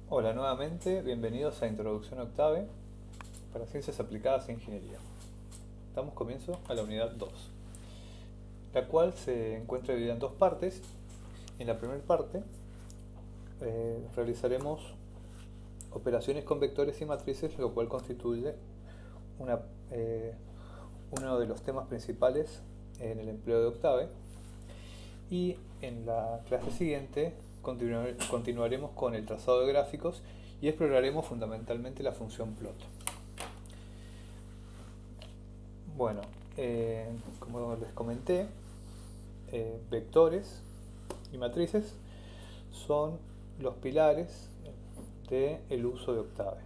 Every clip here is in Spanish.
Hola nuevamente, bienvenidos a Introducción a Octave para Ciencias Aplicadas e Ingeniería. Damos comienzo a la unidad 2, la cual se encuentra dividida en dos partes. En la primera parte realizaremos operaciones con vectores y matrices, lo cual constituye una, eh, uno de los temas principales en el empleo de Octave. Y en la clase siguiente continuaremos con el trazado de gráficos y exploraremos fundamentalmente la función plot. Bueno, como les comenté, vectores y matrices son los pilares del uso de Octave.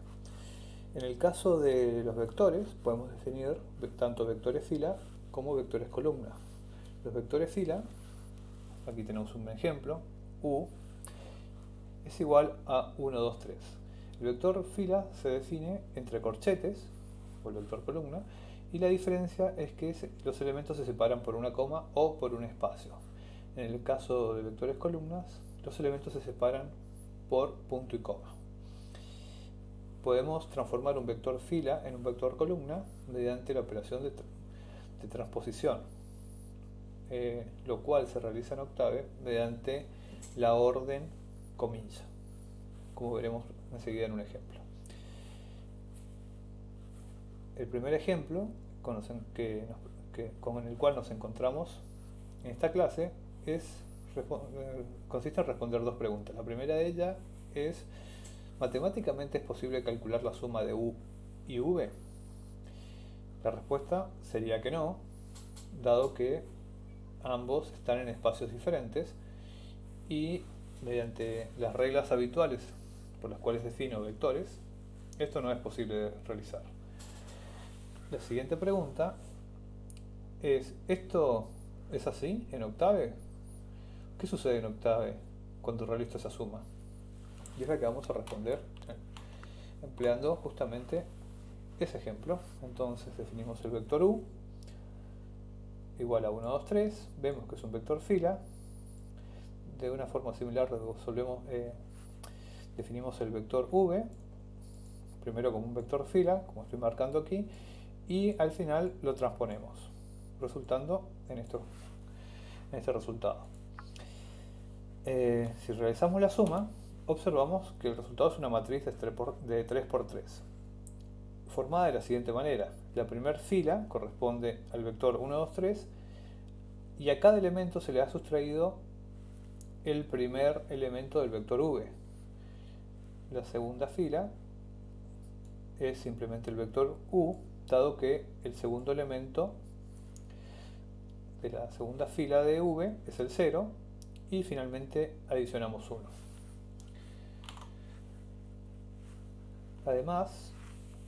En el caso de los vectores, podemos definir tanto vectores fila como vectores columna. Los vectores fila, aquí tenemos un ejemplo, U es igual a 1, 2, 3. El vector fila se define entre corchetes, o el vector columna, y la diferencia es que los elementos se separan por una coma o por un espacio. En el caso de vectores columnas, los elementos se separan por punto y coma. Podemos transformar un vector fila en un vector columna mediante la operación de transposición, lo cual se realiza en Octave mediante la orden comilla, como veremos enseguida en un ejemplo. El primer ejemplo con el cual nos encontramos en esta clase consiste en responder dos preguntas. La primera de ellas es: ¿matemáticamente es posible calcular la suma de U y V? La respuesta sería que no, dado que ambos están en espacios diferentes y mediante las reglas habituales por las cuales defino vectores, esto no es posible de realizar. La siguiente pregunta es: ¿esto es así en Octave? ¿Qué sucede en Octave cuando realizo esa suma? Y es la que vamos a responder empleando justamente ese ejemplo. Entonces definimos el vector U igual a 1, 2, 3. Vemos que es un vector fila. De una forma similar definimos el vector V, primero como un vector fila, como estoy marcando aquí, y al final lo transponemos, resultando en este resultado. Si realizamos la suma, observamos que el resultado es una matriz de 3×3, formada de la siguiente manera. La primera fila corresponde al vector 1, 2, 3, y a cada elemento se le ha sustraído el primer elemento del vector V. La segunda fila es simplemente el vector U, dado que el segundo elemento de la segunda fila de V es el 0, y finalmente adicionamos 1. Además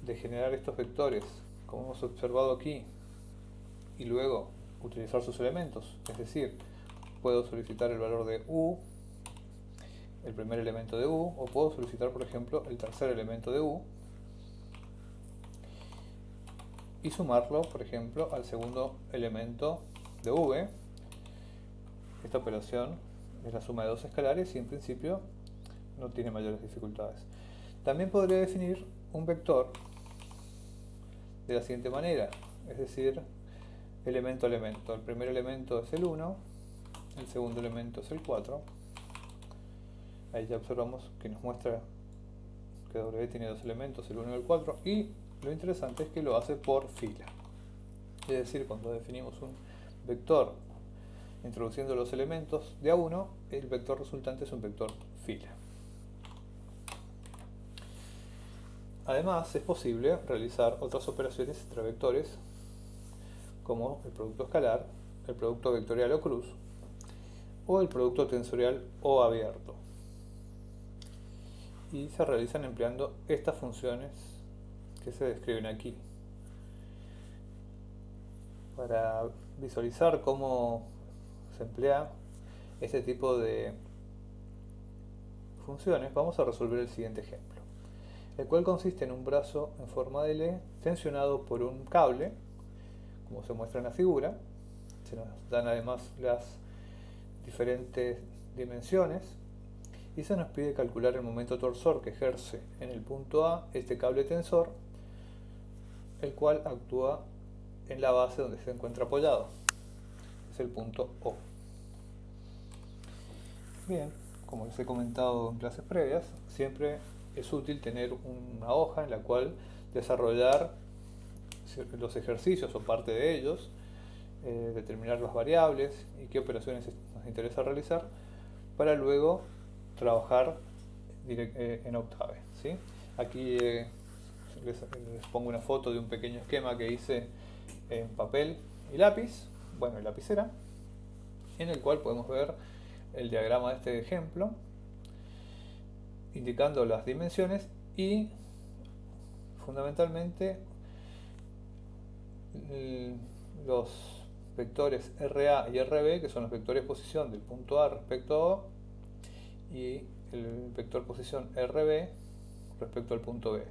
de generar estos vectores, como hemos observado aquí, y luego utilizar sus elementos, es decir, puedo solicitar el valor de U, el primer elemento de U, o puedo solicitar, por ejemplo, el tercer elemento de U, y sumarlo, por ejemplo, al segundo elemento de V. Esta operación es la suma de dos escalares y en principio no tiene mayores dificultades. También podría definir un vector de la siguiente manera, es decir, elemento a elemento. El primer elemento es el 1, el segundo elemento es el 4. Ahí ya observamos que nos muestra que W tiene dos elementos, el 1 y el 4, y lo interesante es que lo hace por fila. Es decir, cuando definimos un vector introduciendo los elementos de A1, el vector resultante es un vector fila. Además, es posible realizar otras operaciones entre vectores, como el producto escalar, el producto vectorial o cruz, o el producto tensorial o abierto. Y se realizan empleando estas funciones que se describen aquí. Para visualizar cómo se emplea este tipo de funciones, vamos a resolver el siguiente ejemplo, el cual consiste en un brazo en forma de L tensionado por un cable, como se muestra en la figura. Se nos dan además las diferentes dimensiones y se nos pide calcular el momento torsor que ejerce en el punto A este cable tensor, el cual actúa en la base donde se encuentra apoyado. Es el punto O. Bien, como les he comentado en clases previas, siempre es útil tener una hoja en la cual desarrollar los ejercicios o parte de ellos, determinar las variables y qué operaciones nos interesa realizar, para luego trabajar en Octave, ¿sí? Aquí les pongo una foto de un pequeño esquema que hice en papel y lápiz, bueno, y lapicera, en el cual podemos ver el diagrama de este ejemplo, indicando las dimensiones y fundamentalmente los vectores RA y RB, que son los vectores posición del punto A respecto a O, y el vector posición RB respecto al punto B.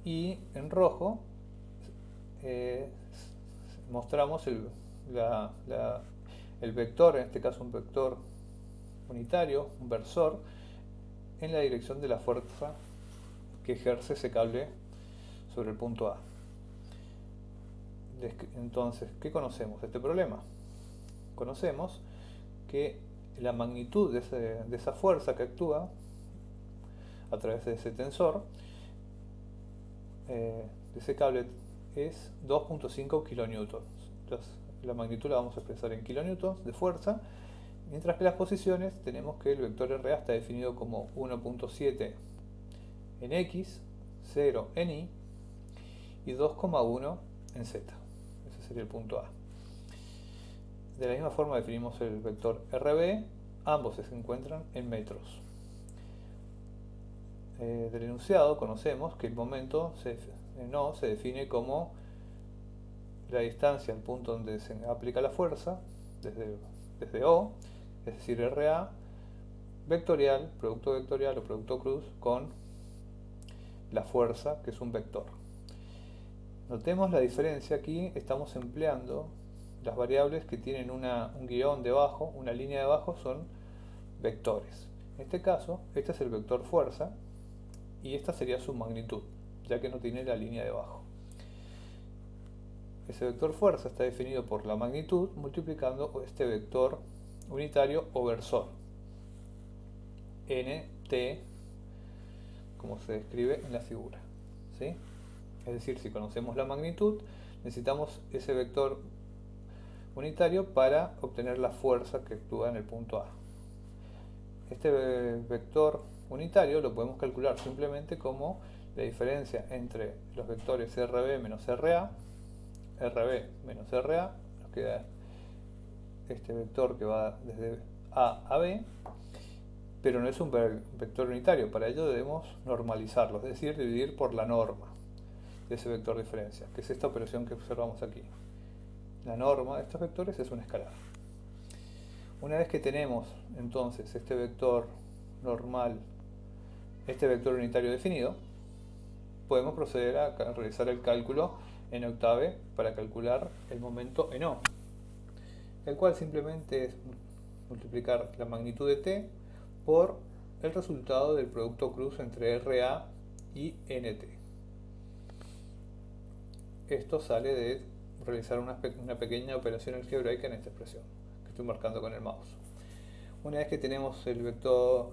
Y en rojo mostramos el vector, en este caso un vector unitario, un versor, en la dirección de la fuerza que ejerce ese cable sobre el punto A. Entonces, ¿qué conocemos de este problema? Conocemos que la magnitud de esa fuerza que actúa a través de ese tensor, de ese cable, es 2.5 kilonewtons. La magnitud la vamos a expresar en kilonewtons de fuerza, mientras que las posiciones tenemos que el vector RA está definido como 1.7 en X, 0 en Y y 2,1 en Z. Ese sería el punto A. De la misma forma definimos el vector RB, ambos se encuentran en metros. Del enunciado conocemos que el momento se define como la distancia al punto donde se aplica la fuerza, desde O, es decir, RA, vectorial, producto vectorial o producto cruz con la fuerza, que es un vector. Notemos la diferencia aquí, estamos empleando las variables que tienen un guión debajo, una línea debajo, son vectores. En este caso, este es el vector fuerza y esta sería su magnitud, ya que no tiene la línea debajo. Ese vector fuerza está definido por la magnitud multiplicando este vector unitario o versor, nt, como se describe en la figura, ¿sí? Es decir, si conocemos la magnitud, necesitamos ese vector unitario para obtener la fuerza que actúa en el punto A. Este vector unitario lo podemos calcular simplemente como la diferencia entre los vectores RB menos RA, RB menos RA, nos queda este vector que va desde A a B, pero no es un vector unitario, para ello debemos normalizarlo, es decir, dividir por la norma de ese vector diferencia, que es esta operación que observamos aquí. La norma de estos vectores es un escalar. Una vez que tenemos entonces este vector normal, este vector unitario definido, podemos proceder a realizar el cálculo en Octave para calcular el momento en O, el cual simplemente es multiplicar la magnitud de t por el resultado del producto cruz entre RA y NT. Esto sale de realizar una pequeña operación algebraica en esta expresión que estoy marcando con el mouse. Una vez que tenemos el vector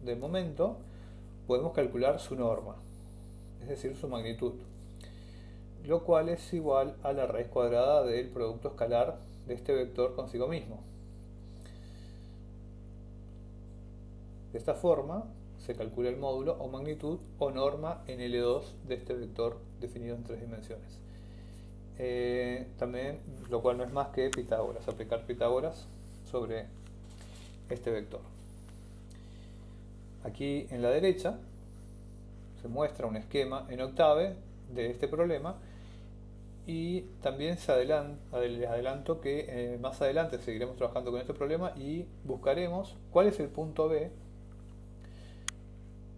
de momento, podemos calcular su norma, es decir, su magnitud, lo cual es igual a la raíz cuadrada del producto escalar de este vector consigo mismo. De esta forma se calcula el módulo o magnitud o norma en L2 de este vector definido en 3 dimensiones. También, lo cual no es más que Pitágoras, aplicar Pitágoras sobre este vector. Aquí en la derecha se muestra un esquema en Octave de este problema y también les adelanto que más adelante seguiremos trabajando con este problema y buscaremos cuál es el punto B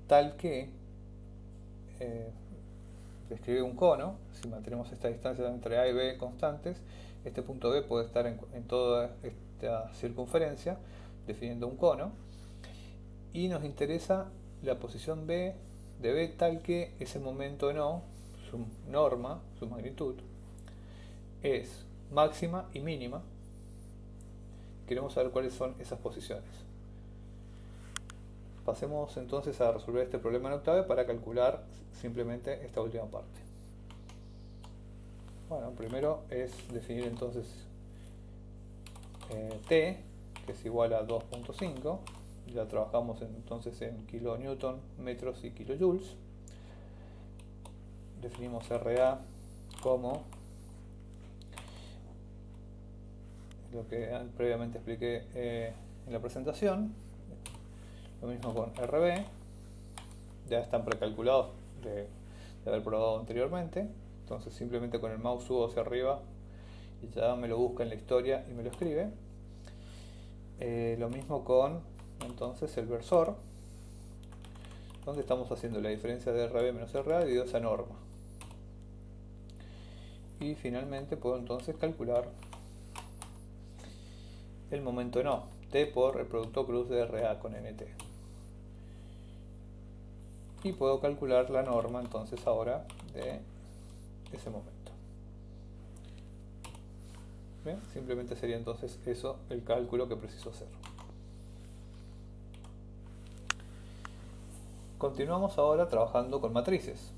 tal que describe un cono. Si mantenemos esta distancia entre A y B constantes, este punto B puede estar en toda esta circunferencia definiendo un cono, y nos interesa la posición B de B tal que ese momento en O, su norma, su magnitud, es máxima y mínima. Queremos saber cuáles son esas posiciones. Pasemos entonces a resolver este problema en octave para calcular simplemente esta última parte. Bueno, primero es definir entonces T, que es igual a 2.5. Ya trabajamos entonces en kilonewton, metros y kilojoules. Definimos RA como lo que previamente expliqué en la presentación. Lo mismo con RB, ya están precalculados de haber probado anteriormente. Entonces simplemente con el mouse subo hacia arriba y ya me lo busca en la historia y me lo escribe. Lo mismo con entonces el versor, donde estamos haciendo la diferencia de RB menos RA dividido esa norma. Y finalmente puedo entonces calcular el momento en O, T por el producto cruz de RA con NT. Y puedo calcular la norma entonces ahora de ese momento. ¿Bien? Simplemente sería entonces eso el cálculo que preciso hacer. Continuamos ahora trabajando con matrices.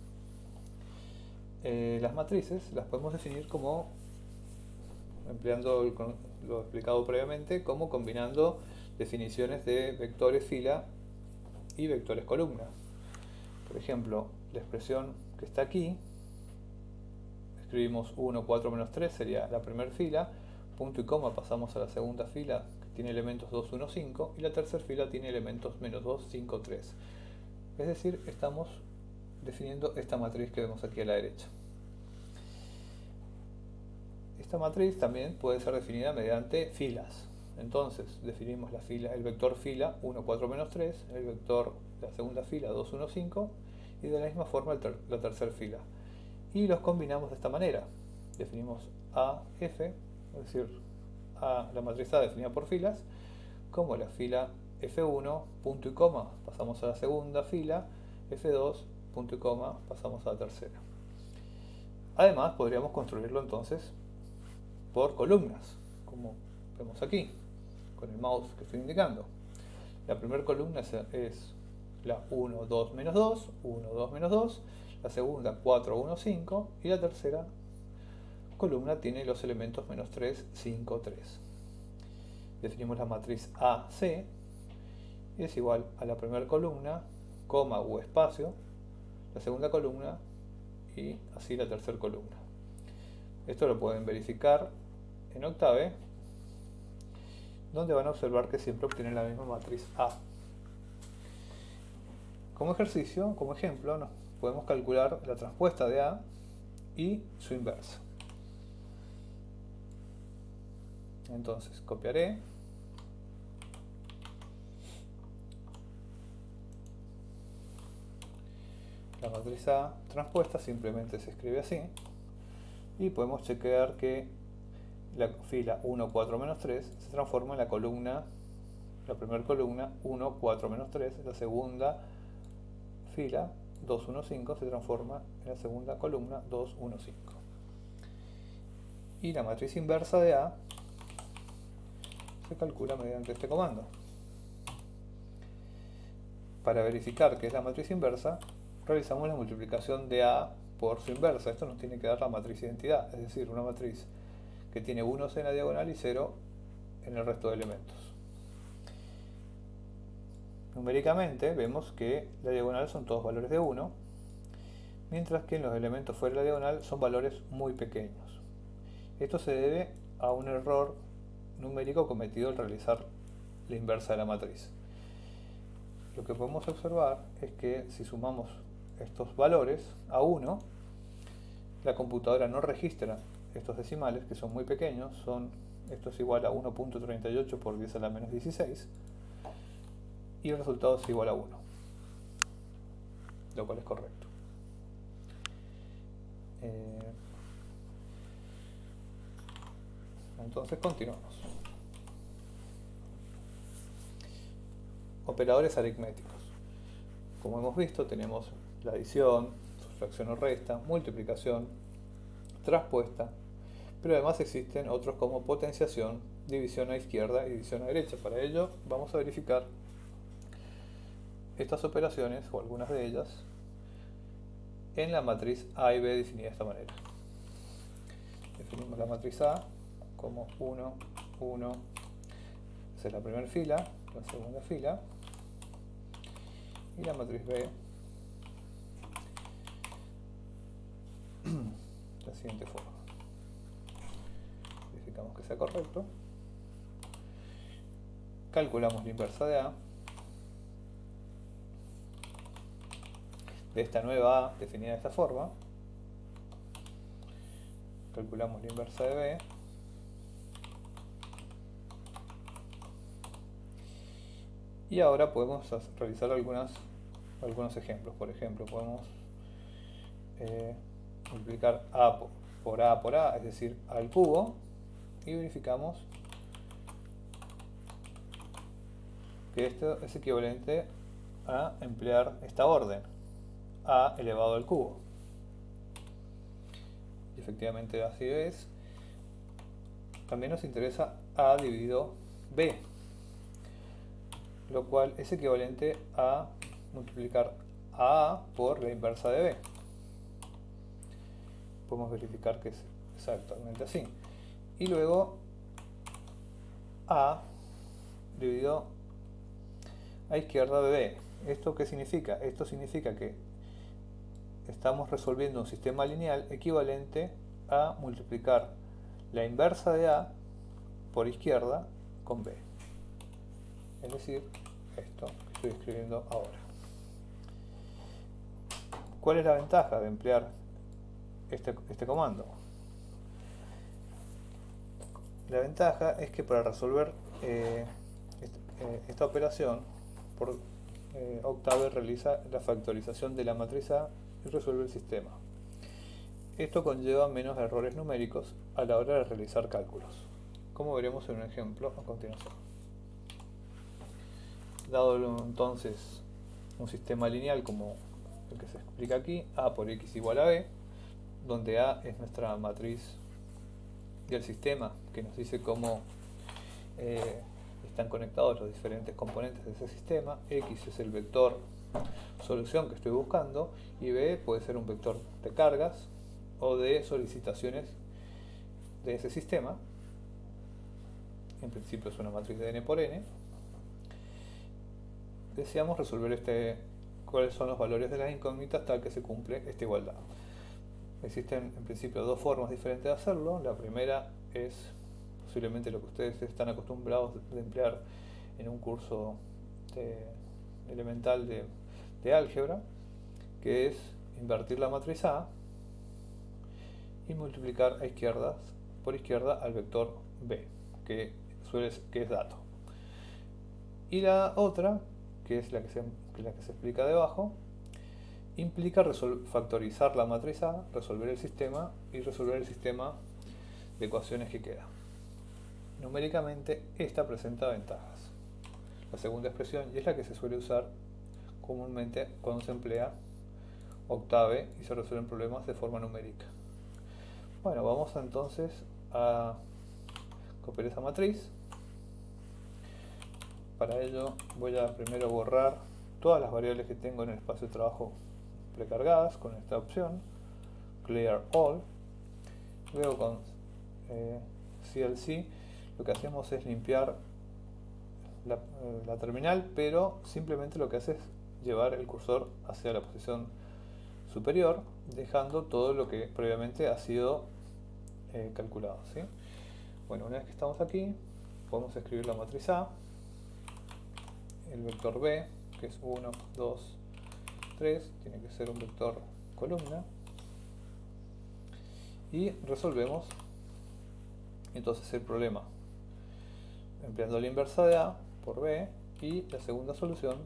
Las matrices las podemos definir como, empleando lo explicado previamente, como combinando definiciones de vectores fila y vectores columna. Por ejemplo, la expresión que está aquí, escribimos 1, 4, menos 3, sería la primera fila, punto y coma pasamos a la segunda fila que tiene elementos 2, 1, 5 y la tercera fila tiene elementos menos 2, 5, 3. Es decir, estamos definiendo esta matriz que vemos aquí a la derecha. Esta matriz también puede ser definida mediante filas. Entonces definimos la fila, el vector fila 1, 4, menos 3, el vector de la segunda fila 2, 1, 5 y de la misma forma la tercera fila. Y los combinamos de esta manera. Definimos A, F, es decir, la matriz A definida por filas, como la fila F1, punto y coma, pasamos a la segunda fila, F2, punto y coma, pasamos a la tercera. Además, podríamos construirlo entonces por columnas, como vemos aquí, con el mouse que estoy indicando. La primera columna es la 1, 2, menos 2, 1, 2, menos 2, la segunda 4, 1, 5 y la tercera columna tiene los elementos menos 3, 5, 3. Definimos la matriz AC y es igual a la primera columna, coma u espacio, la segunda columna y así la tercera columna. Esto lo pueden verificar en octave, donde van a observar que siempre obtienen la misma matriz A. Como ejercicio, como ejemplo, podemos calcular la transpuesta de A y su inversa. Entonces copiaré la matriz A transpuesta, simplemente se escribe así, y podemos chequear que la fila 1, 4, menos 3 se transforma en la columna, la primera columna 1, 4, menos 3, la segunda fila 2, 1, 5 se transforma en la segunda columna 2, 1, 5. Y la matriz inversa de A se calcula mediante este comando. Para verificar que es la matriz inversa, realizamos la multiplicación de A por su inversa. Esto nos tiene que dar la matriz identidad, es decir, una matriz que tiene 1 en la diagonal y 0 en el resto de elementos. Numéricamente vemos que la diagonal son todos valores de 1, mientras que en los elementos fuera de la diagonal son valores muy pequeños. Esto se debe a un error numérico cometido al realizar la inversa de la matriz. Lo que podemos observar es que si sumamos estos valores a 1, la computadora no registra estos decimales, que son muy pequeños, esto es igual a 1.38 por 10 a la menos 16, y el resultado es igual a 1, lo cual es correcto. Entonces continuamos. operadores aritméticos. Como hemos visto, tenemos la adición, sustracción o resta, multiplicación, traspuesta, pero además existen otros como potenciación, división a izquierda y división a derecha. Para ello vamos a verificar estas operaciones, o algunas de ellas, en la matriz A y B definida de esta manera. Definimos la matriz A como 1, 1, esa es la primera fila, la segunda fila, y la matriz B de la siguiente forma. Verificamos que sea correcto. Calculamos la inversa de A, de esta nueva A definida de esta forma. Calculamos la inversa de B. Y ahora podemos realizar algunos ejemplos. Por ejemplo, podemos multiplicar A por A, es decir, A al cubo, y verificamos que esto es equivalente a emplear esta orden, A elevado al cubo. Y efectivamente así es. También nos interesa A dividido B, lo cual es equivalente a multiplicar a por la inversa de B. Podemos verificar que es exactamente así. Y luego A dividido a izquierda de B. ¿Esto qué significa? Esto significa que estamos resolviendo un sistema lineal equivalente a multiplicar la inversa de A por izquierda con B. Es decir, esto que estoy escribiendo ahora. ¿Cuál es la ventaja de emplear este comando? La ventaja es que para resolver esta operación, Octave realiza la factorización de la matriz A y resuelve el sistema. Esto conlleva menos errores numéricos a la hora de realizar cálculos, como veremos en un ejemplo a continuación. Dado entonces un sistema lineal como el que se explica aquí, A por X igual a B, donde A es nuestra matriz del sistema que nos dice cómo están conectados los diferentes componentes de ese sistema, X es el vector solución que estoy buscando y B puede ser un vector de cargas o de solicitaciones de ese sistema. En principio es una matriz de n por n. Deseamos resolver cuáles son los valores de las incógnitas tal que se cumple esta igualdad. Existen en principio dos formas diferentes de hacerlo. La primera es posiblemente lo que ustedes están acostumbrados de emplear en un curso elemental de álgebra, que es invertir la matriz A y multiplicar por izquierda al vector B, que es dato. Y la otra, que es la que se explica debajo, implica factorizar la matriz A, resolver el sistema y resolver el sistema de ecuaciones que queda. Numéricamente esta presenta ventajas. La segunda expresión, y es la que se suele usar comúnmente cuando se emplea Octave y se resuelven problemas de forma numérica. Bueno, vamos entonces a copiar esa matriz. Para ello voy a primero borrar todas las variables que tengo en el espacio de trabajo precargadas con esta opción, Clear All. Luego con CLC lo que hacemos es limpiar la terminal, pero simplemente lo que hace es llevar el cursor hacia la posición superior, dejando todo lo que previamente ha sido calculado, ¿sí? Bueno, una vez que estamos aquí, podemos escribir la matriz A, el vector B, que es 1, 2, 3, tiene que ser un vector columna, y resolvemos entonces el problema empleando la inversa de A por B y la segunda solución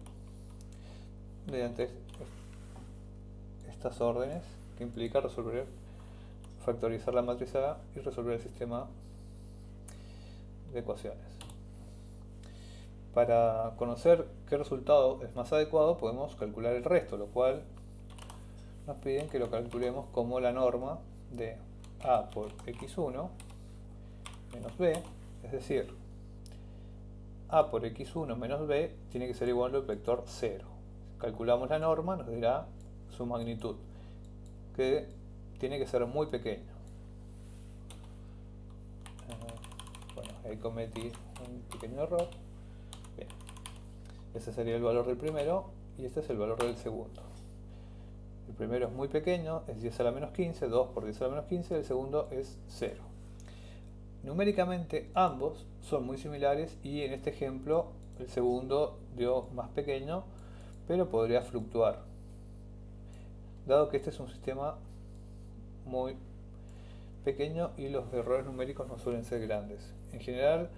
mediante estas órdenes que implica factorizar la matriz A y resolver el sistema de ecuaciones. Para conocer qué resultado es más adecuado podemos calcular el resto, lo cual nos piden que lo calculemos como la norma de a por x1 menos b, es decir, a por x1 menos b tiene que ser igual al vector 0. Calculamos la norma, nos dirá su magnitud, que tiene que ser muy pequeño. Bueno, ahí cometí un pequeño error. Bien. Ese sería el valor del primero y este es el valor del segundo. El primero es muy pequeño, es 10 a la menos 15, 2 por 10 a la menos 15, el segundo es 0. Numéricamente ambos son muy similares y en este ejemplo el segundo dio más pequeño, pero podría fluctuar, dado que este es un sistema muy pequeño y los errores numéricos no suelen ser grandes. En general,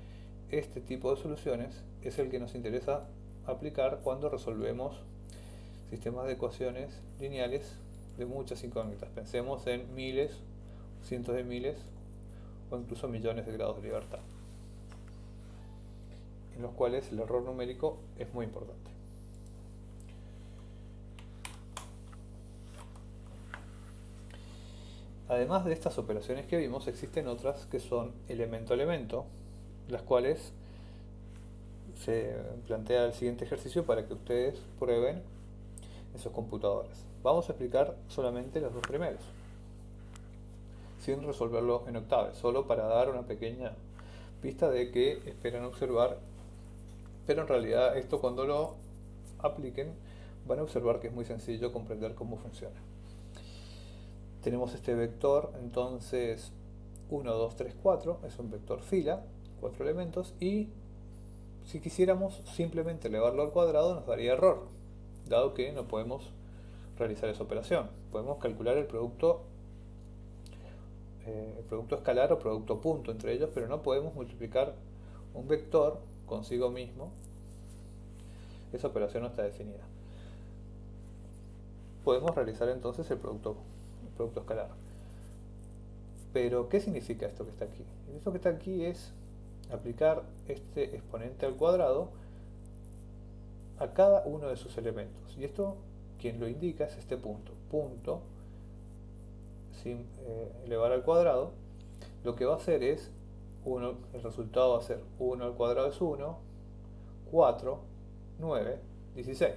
este tipo de soluciones es el que nos interesa aplicar cuando resolvemos sistemas de ecuaciones lineales de muchas incógnitas. Pensemos en miles, cientos de miles o incluso millones de grados de libertad, en los cuales el error numérico es muy importante. Además de estas operaciones que vimos, existen otras que son elemento-elemento, las cuales se plantea el siguiente ejercicio para que ustedes prueben en sus computadoras. Vamos a explicar solamente los dos primeros, sin resolverlo en octaves, solo para dar una pequeña pista de que esperan observar, pero en realidad esto cuando lo apliquen van a observar que es muy sencillo comprender cómo funciona. Tenemos este vector, entonces 1, 2, 3, 4, es un vector fila, 4 elementos, y si quisiéramos simplemente elevarlo al cuadrado nos daría error, dado que no podemos realizar esa operación. Podemos calcular el producto escalar o producto punto entre ellos, pero no podemos multiplicar un vector consigo mismo. Esa operación no está definida. Podemos realizar entonces el producto escalar. Pero, ¿qué significa esto que está aquí? Esto que está aquí es aplicar este exponente al cuadrado a cada uno de sus elementos. Y esto, quien lo indica es este punto. Punto, sin elevar al cuadrado, lo que va a hacer es, el resultado va a ser 1 al cuadrado es 1, 4, 9, 16.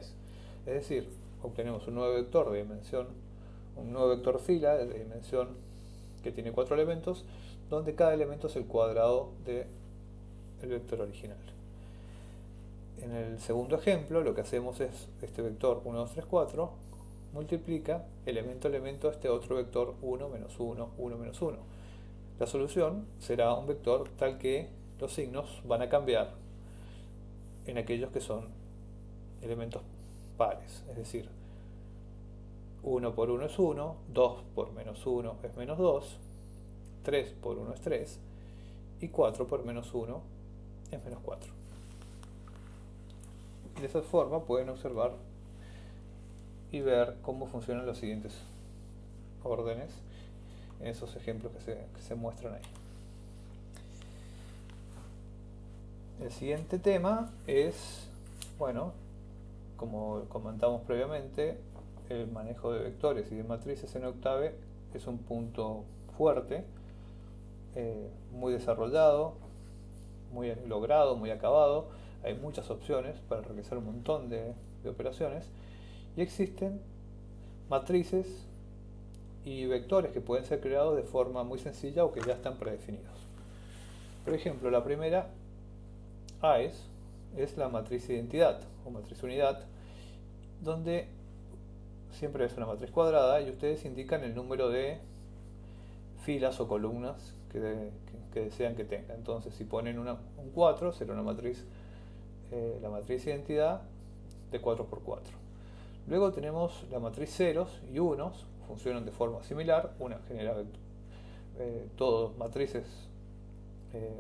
Es decir, obtenemos un nuevo vector de dimensión, un nuevo vector fila de dimensión que tiene 4 elementos, donde cada elemento es el cuadrado del vector original. En el segundo ejemplo lo que hacemos es este vector 1, 2, 3, 4 multiplica elemento a elemento este otro vector 1, menos 1, 1, menos 1. La solución será un vector tal que los signos van a cambiar en aquellos que son elementos pares, es decir, 1 por 1 es 1, 2 por menos 1 es menos 2, 3 por 1 es 3 y 4 por menos 1 es menos 4. De esa forma pueden observar y ver cómo funcionan los siguientes órdenes en esos ejemplos que se muestran ahí. El siguiente tema es, bueno, como comentamos previamente, el manejo de vectores y de matrices en octave es un punto fuerte, muy desarrollado, muy logrado, muy acabado. Hay muchas opciones para realizar un montón de operaciones y existen matrices y vectores que pueden ser creados de forma muy sencilla o que ya están predefinidos. Por ejemplo, la primera AES es la matriz identidad o matriz unidad, donde siempre es una matriz cuadrada y ustedes indican el número de filas o columnas que desean que tenga. Entonces, si ponen un 4, será una matriz, la matriz identidad de 4×4. Luego tenemos la matriz ceros y unos, funcionan de forma similar. Una genera todos matrices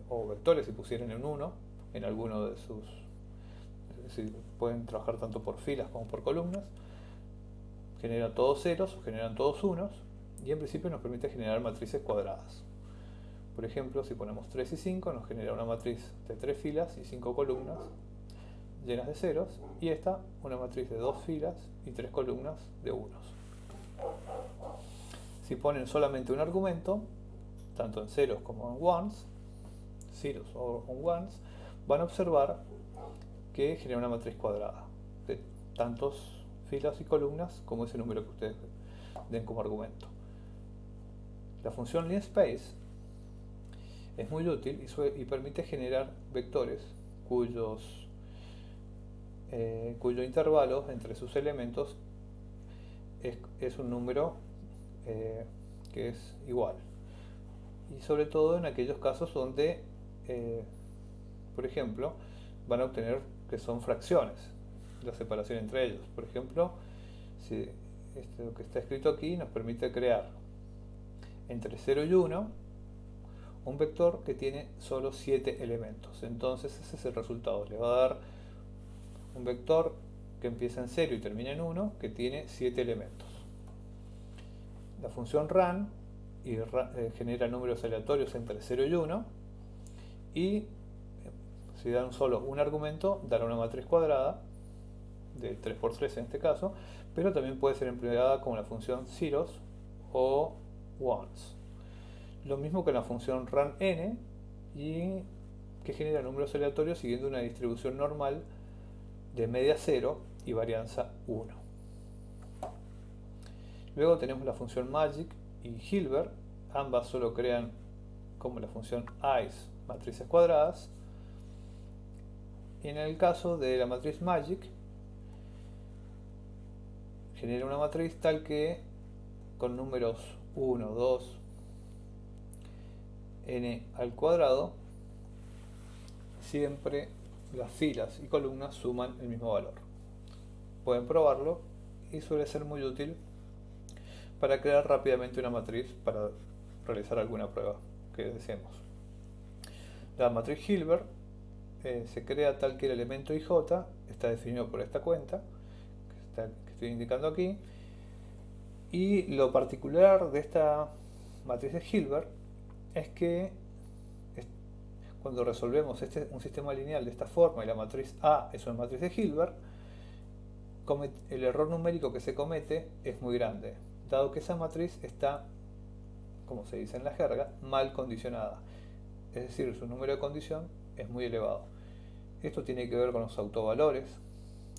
o vectores si pusieran en 1 en alguno de sus, si pueden trabajar tanto por filas como por columnas, generan todos ceros o generan todos unos y en principio nos permite generar matrices cuadradas. Por ejemplo, si ponemos 3 y 5 nos genera una matriz de 3 filas y 5 columnas llenas de ceros, y esta una matriz de 2 filas y 3 columnas de unos. Si ponen solamente un argumento, tanto en ceros como en ones, ceros o ones, van a observar que genera una matriz cuadrada de tantos filas y columnas como ese número que ustedes den como argumento. La función linspace es muy útil y permite generar vectores cuyo intervalo entre sus elementos es un número que es igual. Y sobre todo en aquellos casos donde, por ejemplo, van a obtener que son fracciones, la separación entre ellos. Por ejemplo, si lo que está escrito aquí nos permite crear entre 0 y 1 un vector que tiene solo 7 elementos. Entonces ese es el resultado. Le va a dar un vector que empieza en 0 y termina en 1 que tiene 7 elementos. La función run genera números aleatorios entre 0 y 1, y si dan solo un argumento dará una matriz cuadrada de 3×3 en este caso, pero también puede ser empleada como la función zeros o ones. Lo mismo que la función run n, y que genera números aleatorios siguiendo una distribución normal de media 0 y varianza 1. Luego tenemos la función magic y Hilbert, ambas solo crean como la función ice matrices cuadradas, y en el caso de la matriz magic genera una matriz tal que con números 1, 2, n al cuadrado siempre las filas y columnas suman el mismo valor. Pueden probarlo y suele ser muy útil para crear rápidamente una matriz para realizar alguna prueba que deseemos. La matriz Hilbert se crea tal que el elemento IJ está definido por esta cuenta que estoy indicando aquí, y lo particular de esta matriz de Hilbert es que cuando resolvemos un sistema lineal de esta forma y la matriz A es una matriz de Hilbert, el error numérico que se comete es muy grande, dado que esa matriz está, como se dice en la jerga, mal condicionada. Es decir, su número de condición es muy elevado. Esto tiene que ver con los autovalores,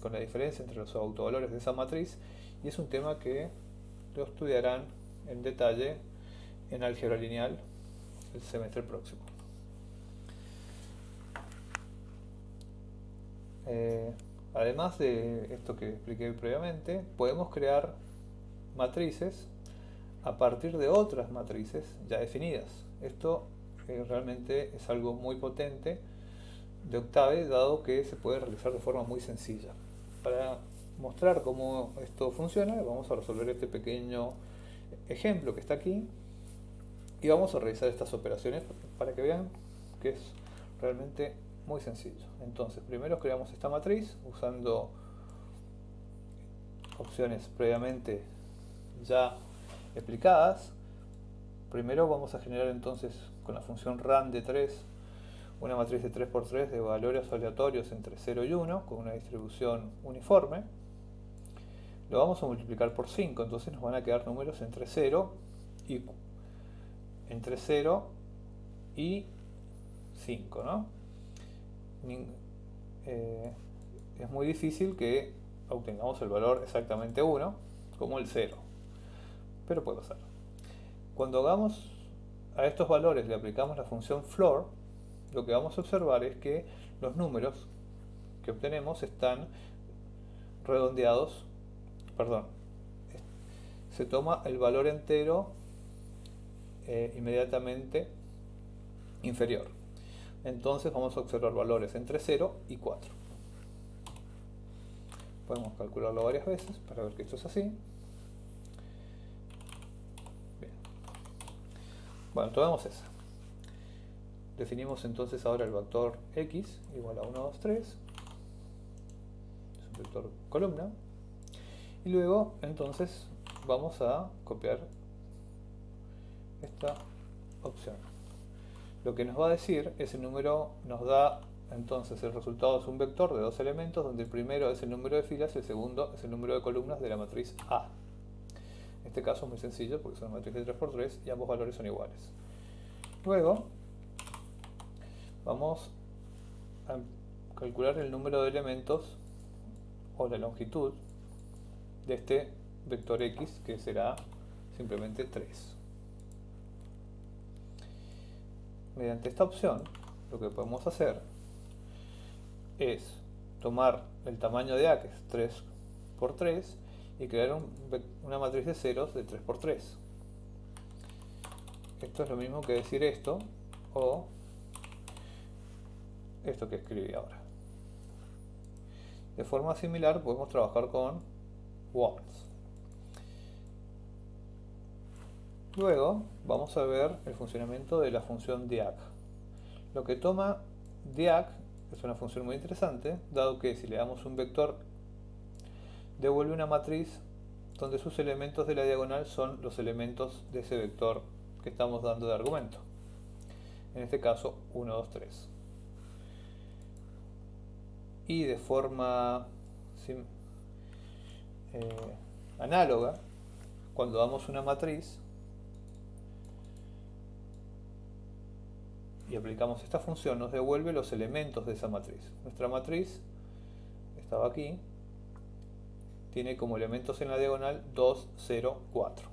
con la diferencia entre los autovalores de esa matriz, y es un tema que lo estudiarán en detalle en álgebra lineal el semestre próximo. Además de esto que expliqué previamente, podemos crear matrices a partir de otras matrices ya definidas. Esto realmente es algo muy potente de Octave, dado que se puede realizar de forma muy sencilla. Para mostrar cómo esto funciona, vamos a resolver este pequeño ejemplo que está aquí, y vamos a realizar estas operaciones para que vean que es realmente muy sencillo. Entonces, primero creamos esta matriz usando opciones previamente ya explicadas. Primero vamos a generar entonces con la función run de 3 una matriz de 3×3 de valores aleatorios entre 0 y 1 con una distribución uniforme. Lo vamos a multiplicar por 5, entonces nos van a quedar números entre 0 y 5, ¿no? Es muy difícil que obtengamos el valor exactamente 1 como el 0, pero puede pasar. Cuando hagamos a estos valores le aplicamos la función floor, lo que vamos a observar es que los números que obtenemos están redondeados, se toma el valor entero inmediatamente inferior. Entonces vamos a observar valores entre 0 y 4. Podemos calcularlo varias veces para ver que esto es así. Bien. Bueno, tomemos esa. Definimos entonces ahora el vector x igual a 1, 2, 3. Es un vector columna. Y luego entonces vamos a copiar esta opción. Lo que nos va a decir es el número, nos da Entonces el resultado es un vector de dos elementos donde el primero es el número de filas y el segundo es el número de columnas de la matriz A. En este caso es muy sencillo porque es una matriz de 3×3 y ambos valores son iguales. Luego vamos a calcular el número de elementos o la longitud de este vector X, que será simplemente 3. Mediante esta opción lo que podemos hacer es tomar el tamaño de A, que es 3×3, y crear una matriz de ceros de 3×3. Esto es lo mismo que decir esto o esto que escribí ahora. De forma similar podemos trabajar con ones. Luego vamos a ver el funcionamiento de la función diag. Lo que toma diag es una función muy interesante, dado que si le damos un vector devuelve una matriz donde sus elementos de la diagonal son los elementos de ese vector que estamos dando de argumento. En este caso 1, 2, 3. Y de forma análoga, cuando damos una matriz y aplicamos esta función, nos devuelve los elementos de esa matriz. Nuestra matriz estaba aquí, tiene como elementos en la diagonal 2, 0, 4.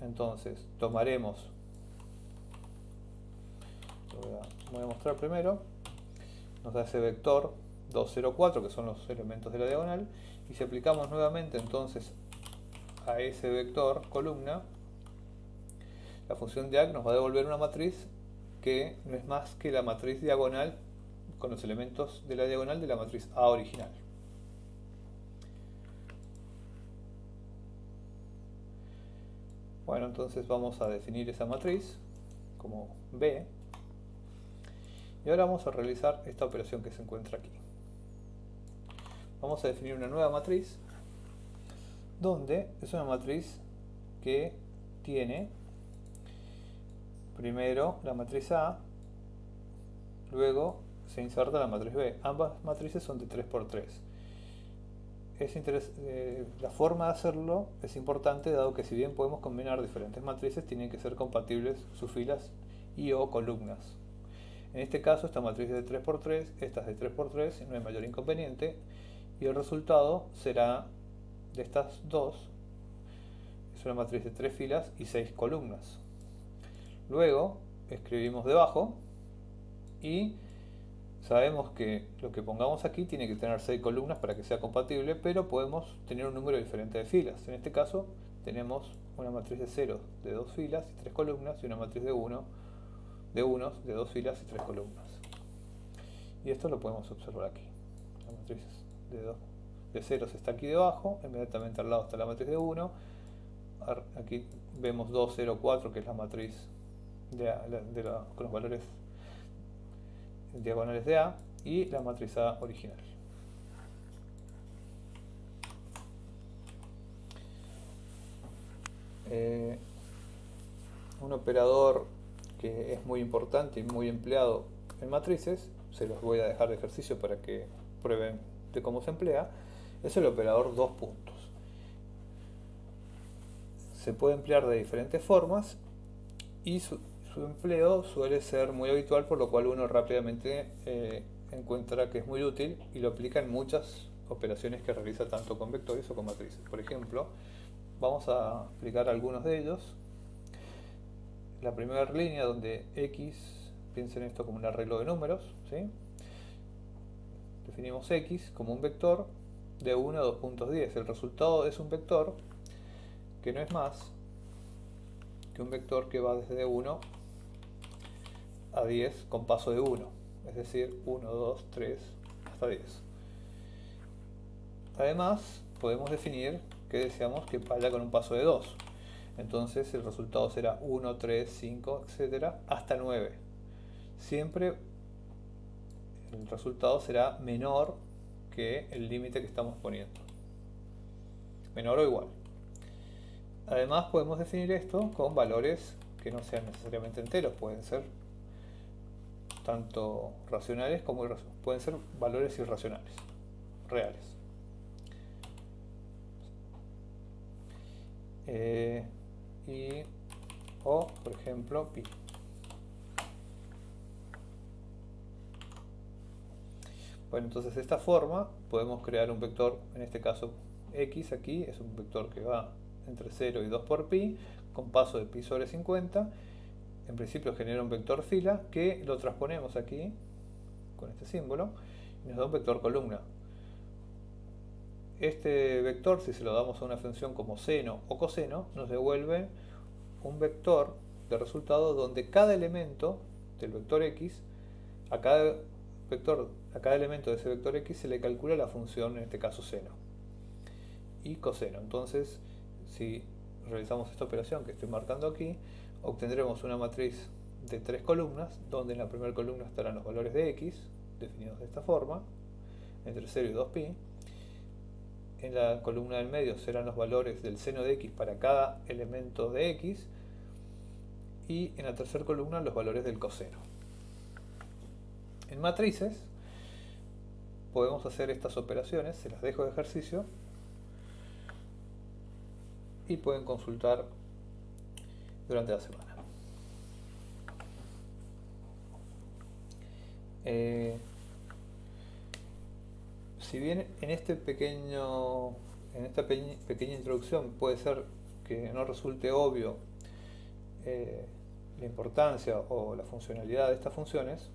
Entonces tomaremos, lo voy a mostrar primero, nos da ese vector 2, 0, 4, que son los elementos de la diagonal, y si aplicamos nuevamente entonces a ese vector columna, la función diag nos va a devolver una matriz que no es más que la matriz diagonal con los elementos de la diagonal de la matriz A original. Bueno, entonces vamos a definir esa matriz como B. Y ahora vamos a realizar esta operación que se encuentra aquí. Vamos a definir una nueva matriz, donde es una matriz que tiene primero la matriz A, luego se inserta la matriz B. Ambas matrices son de 3×3. La forma de hacerlo es importante, dado que si bien podemos combinar diferentes matrices, tienen que ser compatibles sus filas y o columnas. En este caso esta matriz es de 3×3, esta es de 3×3, no hay mayor inconveniente, y el resultado será de estas dos, es una matriz de 3 filas y 6 columnas. Luego escribimos debajo y sabemos que lo que pongamos aquí tiene que tener 6 columnas para que sea compatible, pero podemos tener un número diferente de filas. En este caso tenemos una matriz de 0 de 2 filas y 3 columnas y una matriz de 1 de 2 filas y 3 columnas. Y esto lo podemos observar aquí. La matriz de ceros está aquí debajo, inmediatamente al lado está la matriz de 1. Aquí vemos 2, 0, 4, que es la matriz con los valores diagonales de A, y la matriz A original. Un operador que es muy importante y muy empleado en matrices, se los voy a dejar de ejercicio para que prueben de cómo se emplea, es el operador 2 puntos. Se puede emplear de diferentes formas y su empleo suele ser muy habitual, por lo cual uno rápidamente encuentra que es muy útil y lo aplica en muchas operaciones que realiza tanto con vectores o con matrices. Por ejemplo, vamos a aplicar algunos de ellos. La primera línea, donde X, piensen esto como un arreglo de números, ¿sí? Definimos X como un vector de 1 a 2.10. El resultado es un vector que no es más que un vector que va desde 1 a 10 con paso de 1, es decir, 1, 2, 3, hasta 10. Además, podemos definir que deseamos que vaya con un paso de 2. Entonces el resultado será 1, 3, 5, etc. hasta 9. Siempre el resultado será menor que el límite que estamos poniendo. Menor o igual. Además podemos definir esto con valores que no sean necesariamente enteros, pueden ser tanto racionales como pueden ser valores irracionales, reales. O, por ejemplo, pi. Bueno, entonces de esta forma podemos crear un vector, en este caso x aquí, es un vector que va entre 0 y 2 por pi, con paso de pi sobre 50. En principio genera un vector fila que lo transponemos aquí, con este símbolo, y nos da un vector columna. Este vector, si se lo damos a una función como seno o coseno, nos devuelve un vector de resultado donde cada elemento del vector x, a cada elemento de ese vector x se le calcula la función, en este caso seno y coseno. Entonces, si realizamos esta operación que estoy marcando aquí, obtendremos una matriz de 3 columnas, donde en la primera columna estarán los valores de x, definidos de esta forma, entre 0 y 2pi. En la columna del medio serán los valores del seno de x para cada elemento de x, y en la tercera columna los valores del coseno. En matrices podemos hacer estas operaciones, se las dejo de ejercicio y pueden consultar durante la semana. Si bien en esta pequeña introducción puede ser que no resulte obvio la importancia o la funcionalidad de estas funciones,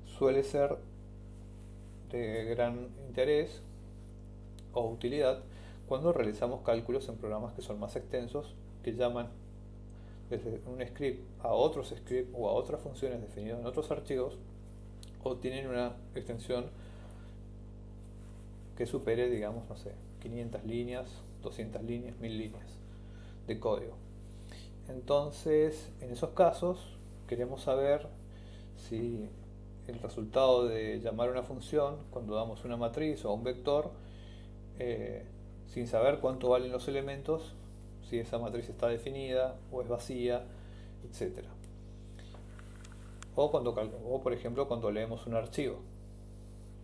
suele ser de gran interés o utilidad cuando realizamos cálculos en programas que son más extensos, que llaman desde un script a otros scripts o a otras funciones definidas en otros archivos, o tienen una extensión que supere, digamos, no sé, 500 líneas, 200 líneas, 1000 líneas de código. Entonces, en esos casos, queremos saber si el resultado de llamar una función, cuando damos una matriz o un vector, sin saber cuánto valen los elementos, si esa matriz está definida o es vacía, etc. O por ejemplo, cuando leemos un archivo.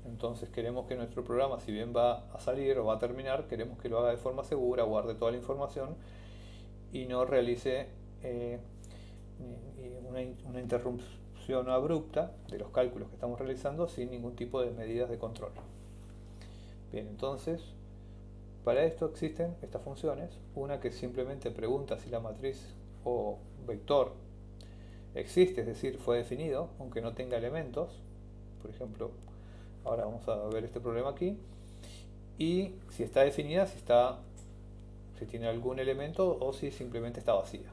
Entonces queremos que nuestro programa, si bien va a salir o va a terminar, queremos que lo haga de forma segura, guarde toda la información y no realice una interrupción abrupta de los cálculos que estamos realizando sin ningún tipo de medidas de control. Bien, entonces, para esto existen estas funciones. Una que simplemente pregunta si la matriz o vector existe, es decir, fue definido, aunque no tenga elementos. Por ejemplo, ahora vamos a ver este problema aquí. Y si está definida, si tiene algún elemento o si simplemente está vacía.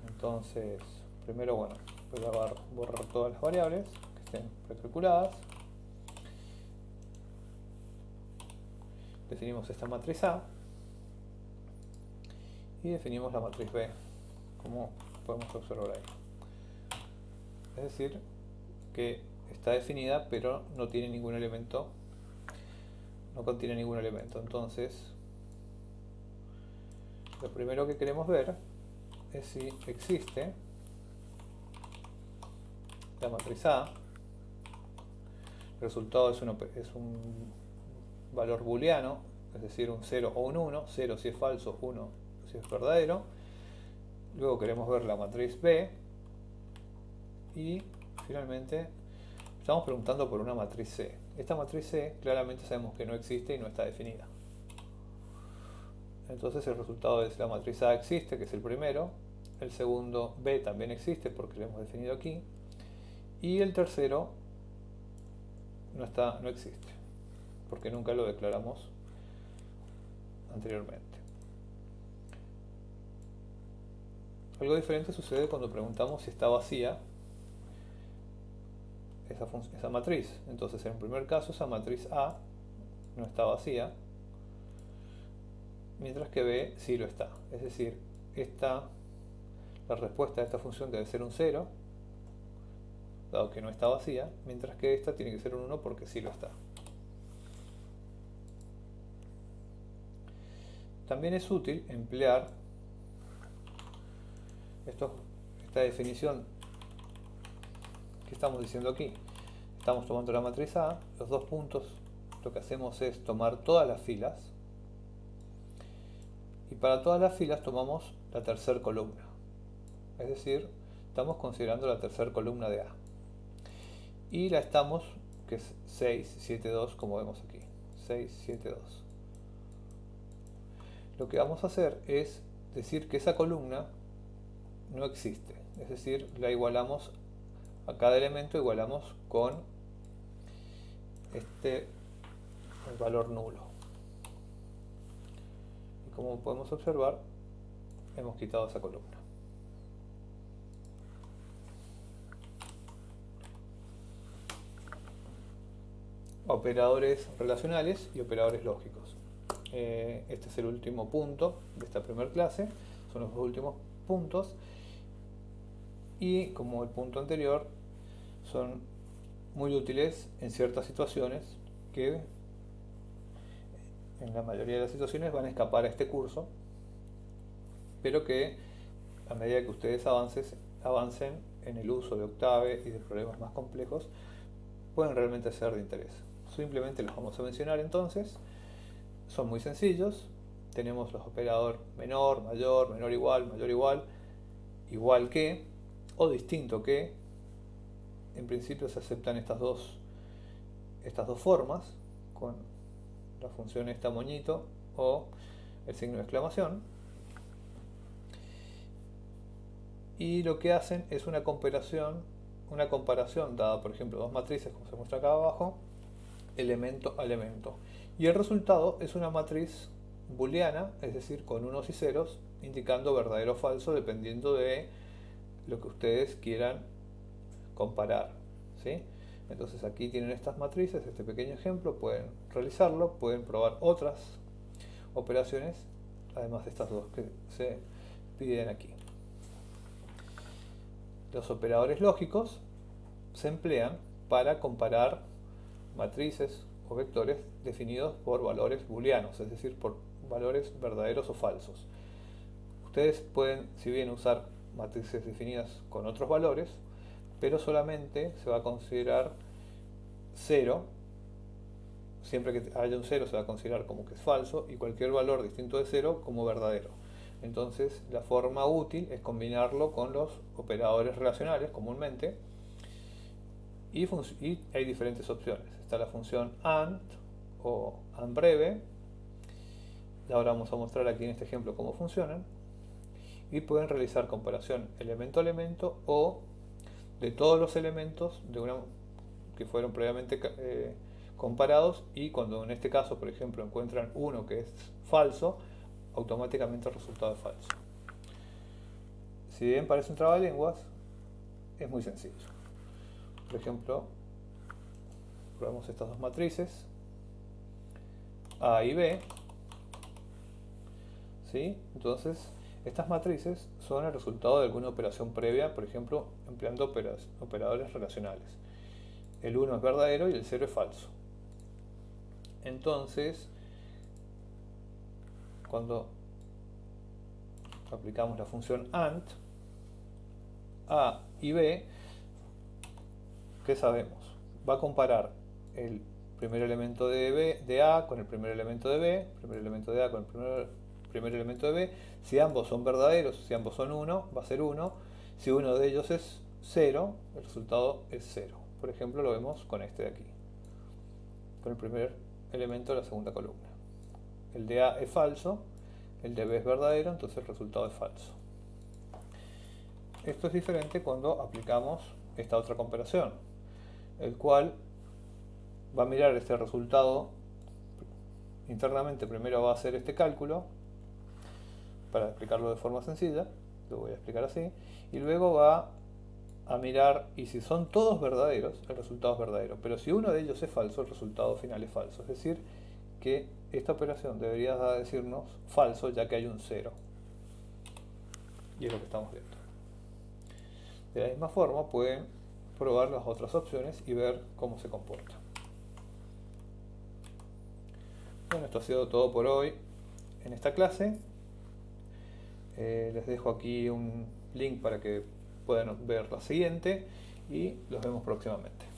Entonces, primero, bueno, voy a borrar todas las variables que estén precalculadas. Definimos esta matriz A y definimos la matriz B, como podemos observar ahí. Es decir, que está definida pero no tiene ningún elemento, no contiene ningún elemento. Entonces, lo primero que queremos ver es si existe la matriz A. El resultado es un valor booleano, es decir, un 0 o un 1, 0 si es falso, 1 si es verdadero. Luego queremos ver la matriz B y finalmente estamos preguntando por una matriz C. Esta matriz C claramente sabemos que no existe y no está definida. Entonces el resultado es la matriz A existe, que es el primero. El segundo, B, también existe porque lo hemos definido aquí. Y el tercero no existe, porque nunca lo declaramos anteriormente. Algo diferente sucede cuando preguntamos si está vacía esa matriz. Entonces, en el primer caso, esa matriz A no está vacía, mientras que B sí lo está. Es decir, la respuesta de esta función debe ser un 0, dado que no está vacía, mientras que esta tiene que ser un 1 porque sí lo está. También es útil emplear esta definición que estamos diciendo aquí, estamos tomando la matriz A, los dos puntos, lo que hacemos es tomar todas las filas, y para todas las filas tomamos la tercera columna, es decir, estamos considerando la tercera columna de A, y la estamos, que es 6, 7, 2, como vemos aquí, 6, 7, 2. Lo que vamos a hacer es decir que esa columna no existe, es decir, la igualamos a cada elemento, igualamos con el valor nulo. Y como podemos observar, hemos quitado esa columna. Operadores relacionales y operadores lógicos. Este es el último punto de esta primera clase, son los dos últimos puntos, y como el punto anterior, son muy útiles en ciertas situaciones que en la mayoría de las situaciones van a escapar a este curso, pero que a medida que ustedes avancen en el uso de Octave y de problemas más complejos, pueden realmente ser de interés. Simplemente los vamos a mencionar entonces. Son muy sencillos. Tenemos los operadores menor, mayor igual, mayor igual, igual que o distinto que. En principio se aceptan estas dos formas con la función esta moñito o el signo de exclamación, y lo que hacen es una comparación dada, por ejemplo, dos matrices como se muestra acá abajo, elemento a elemento, y el resultado es una matriz booleana, es decir, con unos y ceros, indicando verdadero o falso dependiendo de lo que ustedes quieran comparar, ¿sí? Entonces aquí tienen estas matrices, este pequeño ejemplo, pueden realizarlo, pueden probar otras operaciones, además de estas dos que se piden aquí. Los operadores lógicos se emplean para comparar matrices o vectores definidos por valores booleanos, es decir, por valores verdaderos o falsos. Ustedes pueden, si bien, usar matrices definidas con otros valores, pero solamente se va a considerar 0. Siempre que haya un 0 se va a considerar como que es falso, y cualquier valor distinto de 0 como verdadero. Entonces la forma útil es combinarlo con los operadores relacionales comúnmente, y hay diferentes opciones. Está la función AND o AND breve. Ahora vamos a mostrar aquí en este ejemplo cómo funcionan, y pueden realizar comparación elemento a elemento o de todos los elementos que fueron previamente comparados, y cuando en este caso, por ejemplo, encuentran uno que es falso, automáticamente el resultado es falso. Si bien parece un trabalenguas, es muy sencillo. Por ejemplo, probamos estas dos matrices, A y B, ¿sí? Entonces, estas matrices son el resultado de alguna operación previa, por ejemplo, empleando operadores relacionales. El 1 es verdadero y el 0 es falso. Entonces, cuando aplicamos la función AND, A y B, ¿qué sabemos? Va a comparar el primer elemento de A con el primer elemento de B, el primer elemento de A con el primer elemento de B. Si ambos son verdaderos, si ambos son 1, va a ser 1. Si uno de ellos es 0, el resultado es 0. Por ejemplo, lo vemos con este de aquí, con el primer elemento de la segunda columna. El de A es falso, el de B es verdadero, entonces el resultado es falso. Esto es diferente cuando aplicamos esta otra comparación, el cual va a mirar este resultado internamente. Primero va a hacer este cálculo para explicarlo de forma sencilla, lo voy a explicar así, y luego va a mirar, y si son todos verdaderos, el resultado es verdadero, pero si uno de ellos es falso, el resultado final es falso. Es decir, que esta operación debería decirnos falso, ya que hay un 0, y es lo que estamos viendo. De la misma forma pueden probar las otras opciones y ver cómo se comporta. Bueno, esto ha sido todo por hoy en esta clase. Les dejo aquí un link para que puedan ver la siguiente y los vemos próximamente.